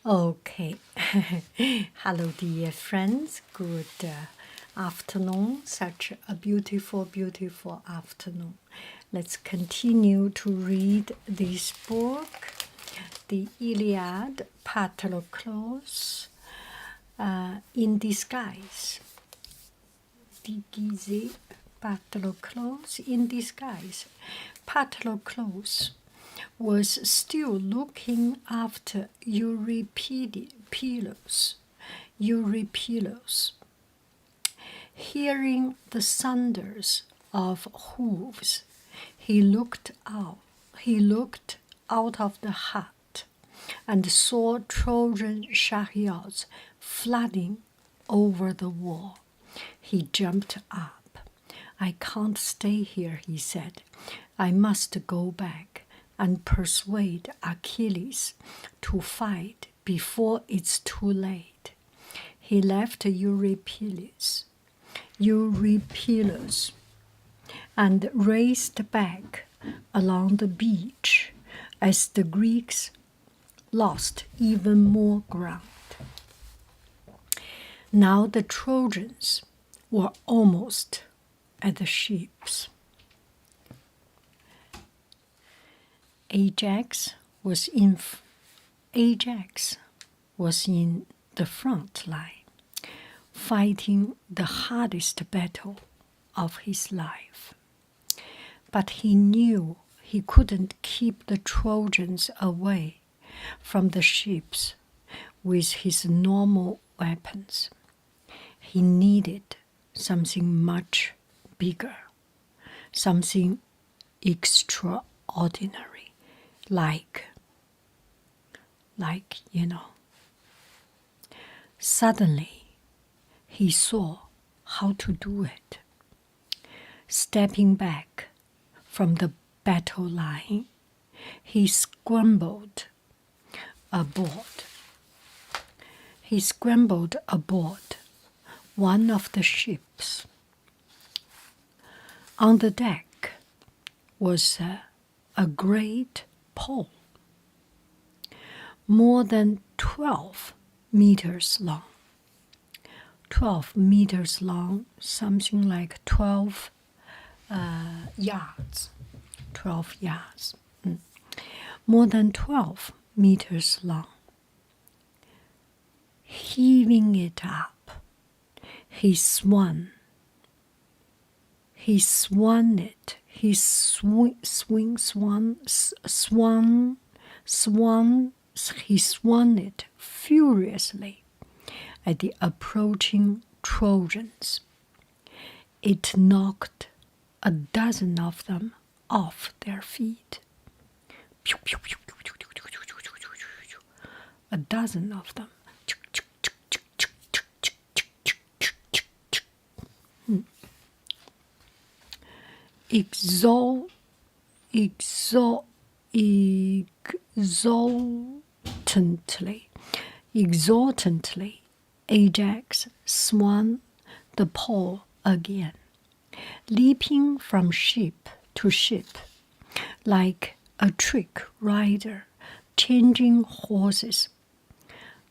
Okay. Hello, dear friends. Good afternoon. Such a beautiful, beautiful afternoon. Let's continue to read this book, the Iliad Patroclus, in disguise. Déguisé, Patroclus in disguise. Patroclus was still looking after Eurypylus. Hearing the thunders of hooves, he looked out of the hut and saw Trojan chariots flooding over the wall. He jumped up. "I can't stay here," he said. "I must go back and persuade Achilles to fight before it's too late." He left Eurypylus and raced back along the beach as the Greeks lost even more ground. Now the Trojans were almost at the ships. Ajax was in the front line, fighting the hardest battle of his life. But he knew he couldn't keep the Trojans away from the ships with his normal weapons. He needed something much bigger, something extraordinary, like. Suddenly, he saw how to do it. Stepping back from the battle line, he scrambled aboard one of the ships. On the deck was a great pole, more than 12 meters long. 12 meters long, something like 12 yards. 12 yards. More than 12 meters long. Heaving it up, he swung it. He swung it furiously at the approaching Trojans. It knocked a dozen of them off their feet. A dozen of them. Exultantly, Ajax swung the pole again, leaping from ship to ship like a trick rider changing horses.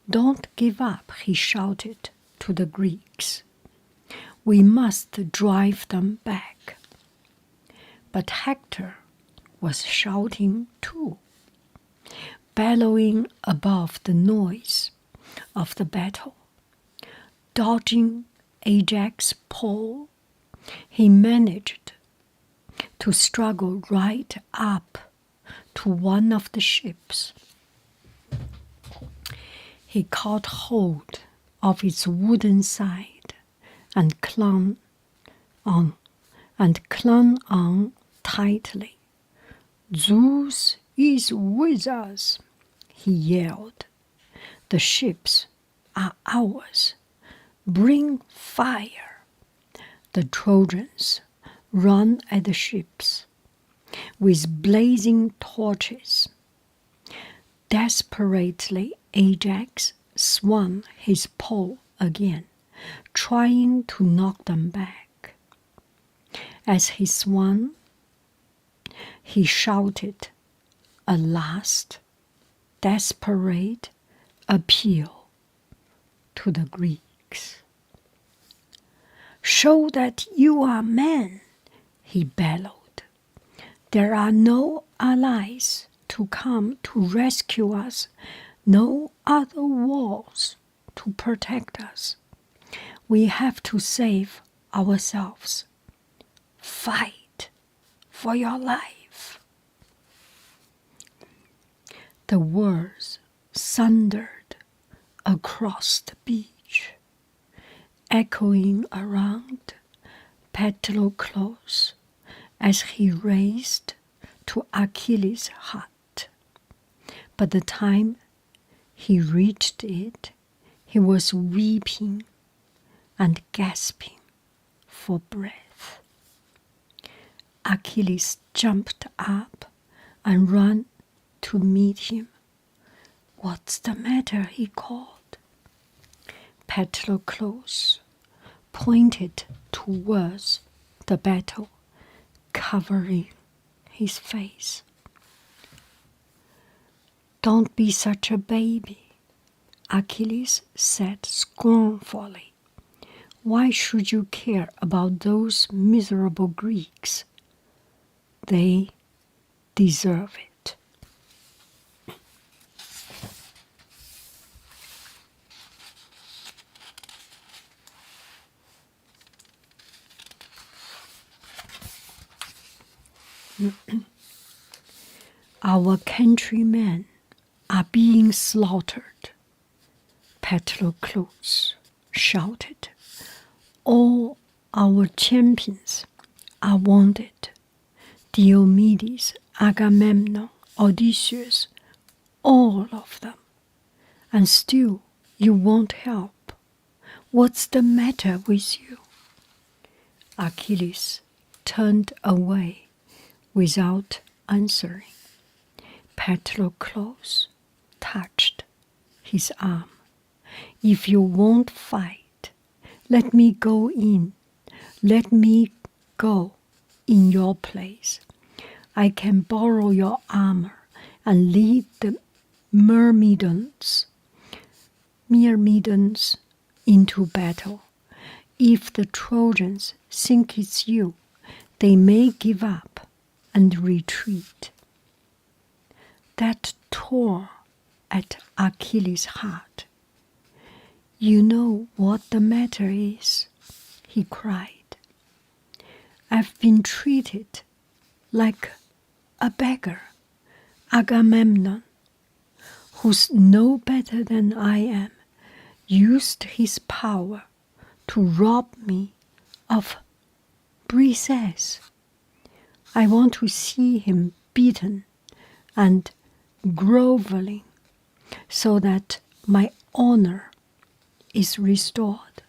"Don't give up," he shouted to the Greeks. "We must drive them back." But Hector was shouting too, bellowing above the noise of the battle. Dodging Ajax's pole, he managed to struggle right up to one of the ships. He caught hold of its wooden side and clung on tightly. "Zeus is with us," he yelled. "The ships are ours. Bring fire." The Trojans ran at the ships with blazing torches. Desperately, Ajax swung his pole again, trying to knock them back. As he swung, he shouted a last desperate appeal to the Greeks. "Show that you are men," he bellowed. "There are no allies to come to rescue us, no other walls to protect us. We have to save ourselves. Fight for your life." The words thundered across the beach, echoing around Patroclus as he raced to Achilles' hut. But the time he reached it, he was weeping and gasping for breath. Achilles jumped up and ran to meet him. "What's the matter?" he called. Patroclus pointed towards the battle, covering his face. "Don't be such a baby," Achilles said scornfully. "Why should you care about those miserable Greeks? They deserve it." "Our countrymen are being slaughtered," Patroclus shouted. "All our champions are wounded. Diomedes, Agamemnon, Odysseus, all of them. And still you won't help. What's the matter with you?" Achilles turned away without answering. Patroclus touched his arm. "If you won't fight, let me go in. Let me go in your place. I can borrow your armor and lead the Myrmidons into battle. If the Trojans think it's you, they may give up and retreat." That tore at Achilles' heart. "You know what the matter is," he cried. "I've been treated like a beggar. Agamemnon, who's no better than I am, used his power to rob me of Briseis. I want to see him beaten and groveling so that my honor is restored."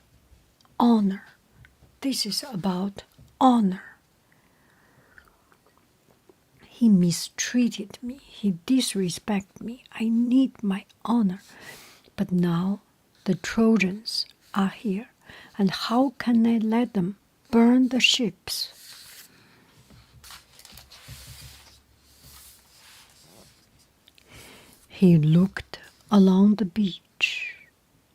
Honor. This is about honor. He mistreated me. He disrespected me. I need my honor. But now the Trojans are here, and how can I let them burn the ships? He looked along the beach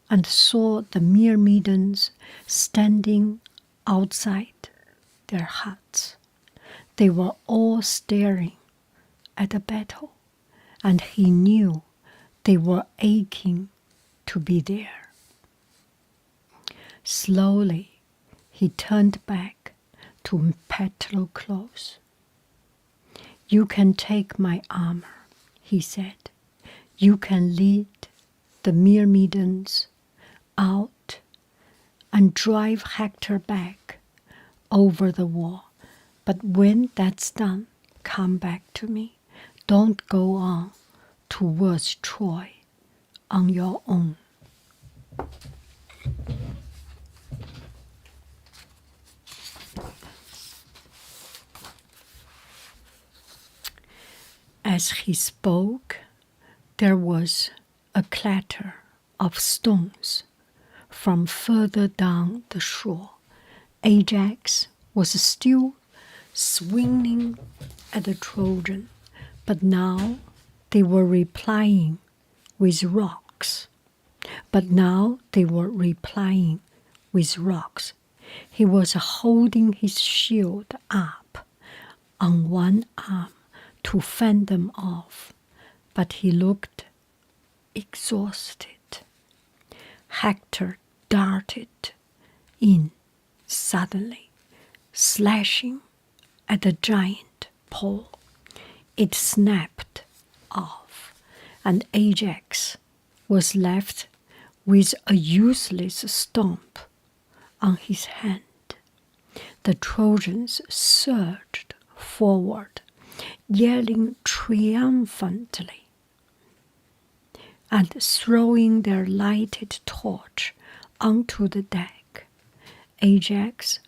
and saw the Myrmidons standing outside their huts. They were all staring at the battle, and he knew they were aching to be there. Slowly, he turned back to Patroclus. "You can take my armor," he said. "You can lead the Myrmidons out and drive Hector back over the wall. But when that's done, come back to me. Don't go on towards Troy on your own." As he spoke, there was a clatter of stones from further down the shore. Ajax was still swinging at the Trojan, but now they were replying with rocks But now they were replying with rocks. He was holding his shield up on one arm to fend them off, but he looked exhausted. Hector darted in suddenly, slashing at the giant pole. It snapped off, and Ajax was left with a useless stump on his hand. The Trojans surged forward, yelling triumphantly and throwing their lighted torch onto the deck. Ajax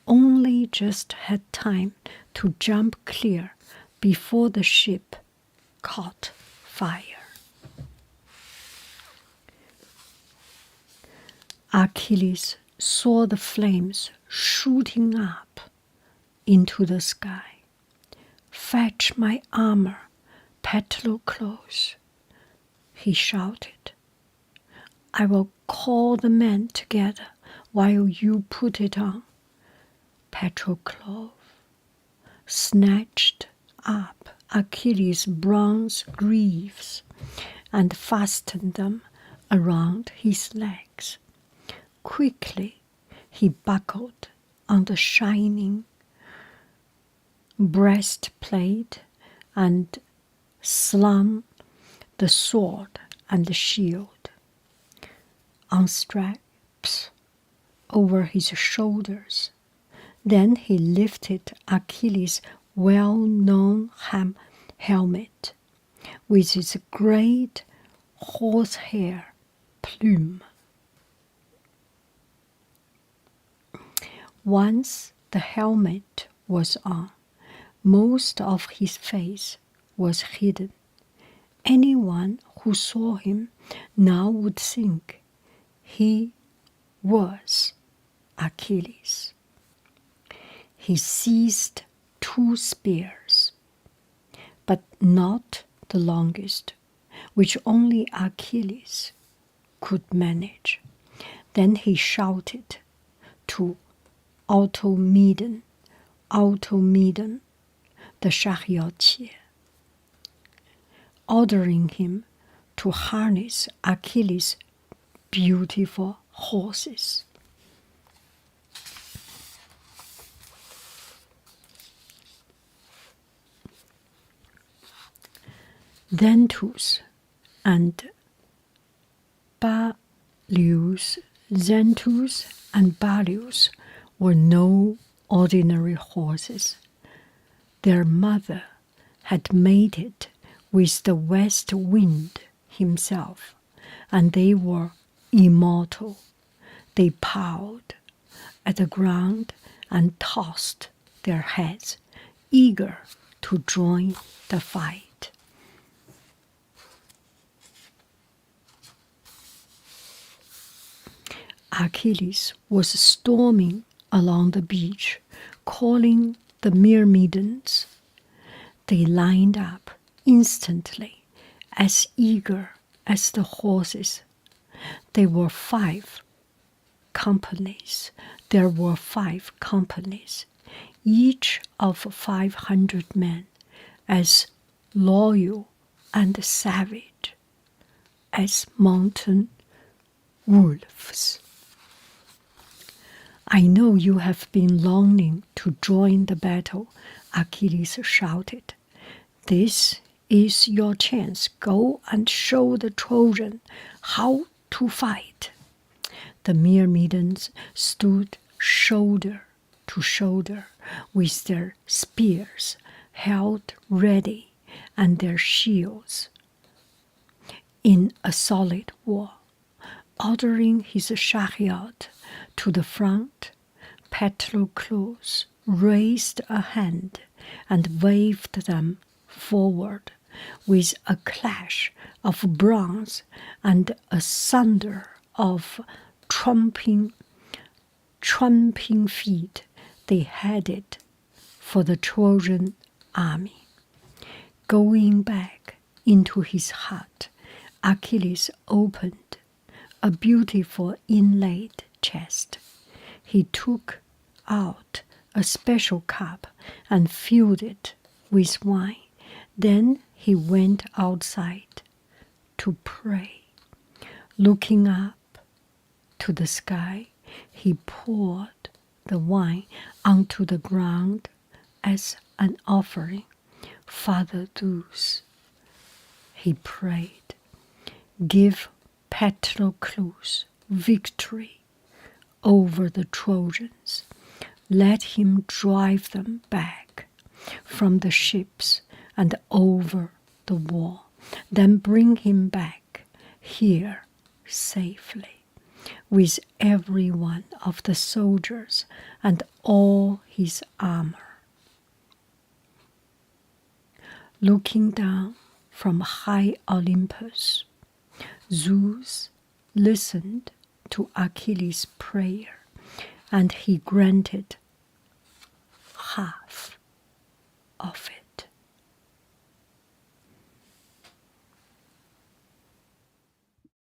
only just had time to jump clear before the ship caught fire. Achilles saw the flames shooting up into the sky. "Fetch my armor, Patroclus," he shouted. "I will call the men together while you put it on." Patroclus snatched up Achilles' bronze greaves and fastened them around his legs. Quickly he buckled on the shining breastplate and slung the sword and the shield on straps over his shoulders. Then he lifted Achilles' well-known helmet with its great horsehair plume. Once the helmet was on, most of his face was hidden. Anyone who saw him now would think he was Achilles. He seized 2 spears, but not the longest, which only Achilles could manage. Then he shouted to ultimatum, the charioteer, ordering him to harness Achilles' beautiful horses. Xanthus and Balius were no ordinary horses. Their mother had mated with the west wind himself, and they were immortal. They pawed at the ground and tossed their heads, eager to join the fight. Achilles was storming along the beach, calling the Myrmidons. They lined up instantly, as eager as the horses. There were 5 companies, each of 500 men, as loyal and savage as mountain wolves. "I know you have been longing to join the battle," Achilles shouted. "This is your chance. Go and show the Trojan how to fight." The Myrmidons stood shoulder to shoulder with their spears held ready and their shields in a solid wall. Ordering his chariot to the front, Patroclus raised a hand and waved them forward with a clash of bronze and a thunder of tramping feet. They headed for the Trojan army. Going back into his hut, Achilles opened a beautiful inlaid chest. He took out a special cup and filled it with wine. Then he went outside to pray. Looking up to the sky, he poured the wine onto the ground as an offering. Father Zeus, he prayed, give Patroclus victory over the Trojans. Let him drive them back from the ships and over the wall. Then bring him back here safely with every one of the soldiers and all his armor. Looking down from high Olympus, Zeus listened to Achilles' prayer, and he granted half of it.